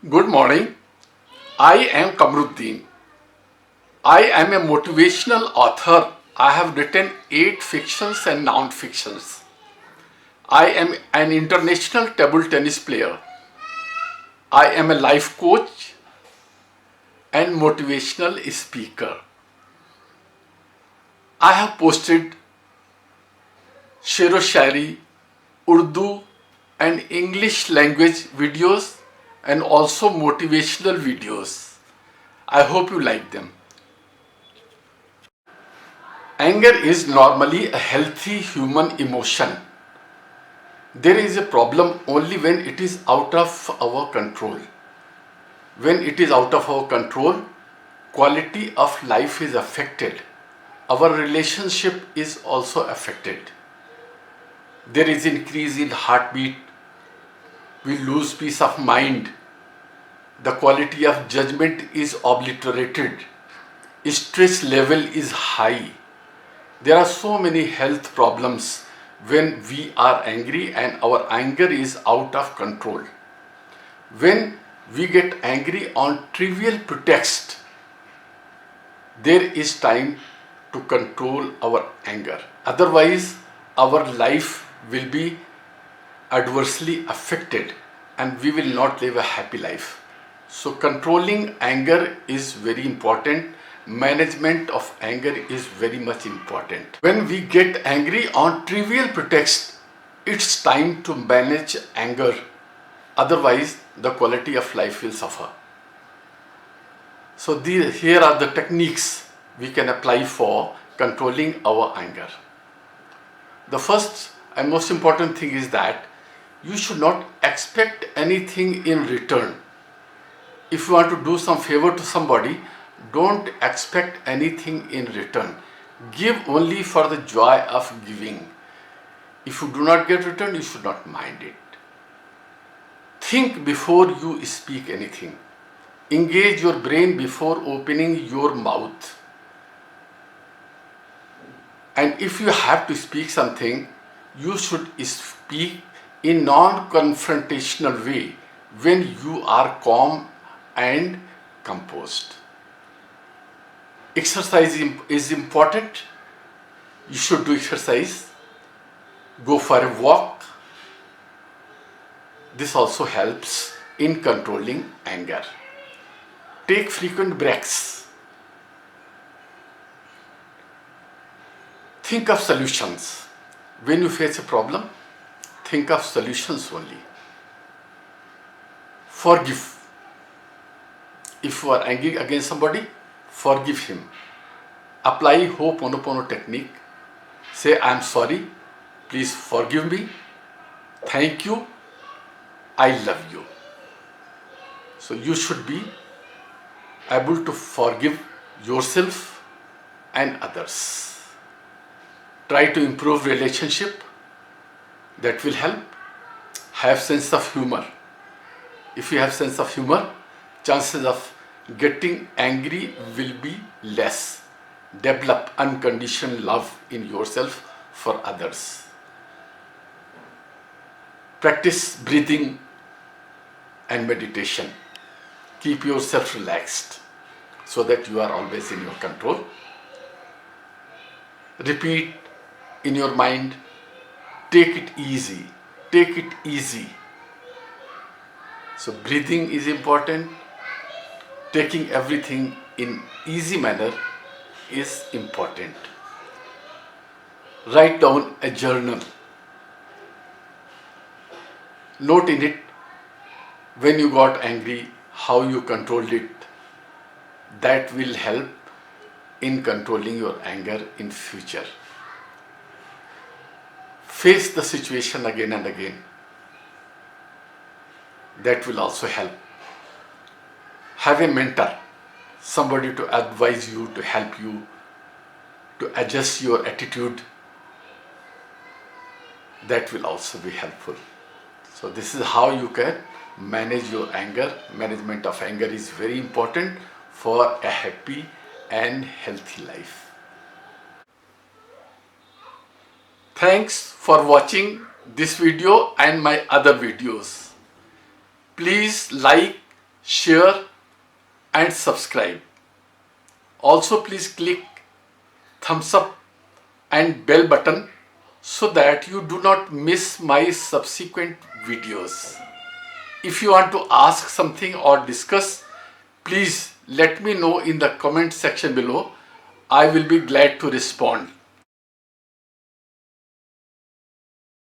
Good morning. I am Kamruddin. I am a motivational author. I have written 8 fictions and non-fictions. I am an international table tennis player. I am a life coach and motivational speaker. I have posted Shero Shairi, Urdu and English language videos and also motivational videos. I hope you like them. Anger is normally a healthy human emotion. There is a problem only when it is out of our control. When it is out of our control, quality of life is affected. Our relationship is also affected. There is increase in heartbeat. We lose peace of mind. The quality of judgment is obliterated. Stress level is high. There are so many health problems when we are angry and our anger is out of control. When we get angry on trivial pretext, there is time to control our anger. Otherwise, our life will be adversely affected and we will not live a happy life. So controlling anger is very important. Management of anger is very much important. When we get angry on trivial pretext, it's time to manage anger. Otherwise, the quality of life will suffer. So here are the techniques we can apply for controlling our anger. The first and most important thing is that you should not expect anything in return. If you want to do some favor to somebody, don't expect anything in return. Give only for the joy of giving. If you do not get return, you should not mind it. Think before you speak anything. Engage your brain before opening your mouth. And if you have to speak something, you should speak in non-confrontational way when you are calm and composed. Exercise is important. You should do exercise. Go for a walk. This also helps in controlling anger. Take frequent breaks. Think of solutions. When you face a problem, think of solutions only. Forgive. If you are angry against somebody, forgive him. Apply Ho'oponopono technique. Say, I am sorry. Please forgive me. Thank you. I love you. So you should be able to forgive yourself and others. Try to improve relationship. That will help. Have sense of humor. If you have sense of humor, chances of getting angry will be less. Develop unconditional love in yourself for others. Practice breathing and meditation. Keep yourself relaxed so that you are always in your control. Repeat in your mind, take it easy, take it easy. So breathing is important. Taking everything in easy manner is important. Write down a journal. Note in it when you got angry, how you controlled it. That will help in controlling your anger in future. Face the situation again and again. That will also help. Have a mentor, somebody to advise you, to help you, to adjust your attitude. That will also be helpful. So this is how you can manage your anger. Management of anger is very important for a happy and healthy life. Thanks for watching this video and my other videos. Please like, share and subscribe. Also please click thumbs up and bell button so that you do not miss my subsequent videos. If you want to ask something or discuss, please let me know in the comment section below. I will be glad to respond.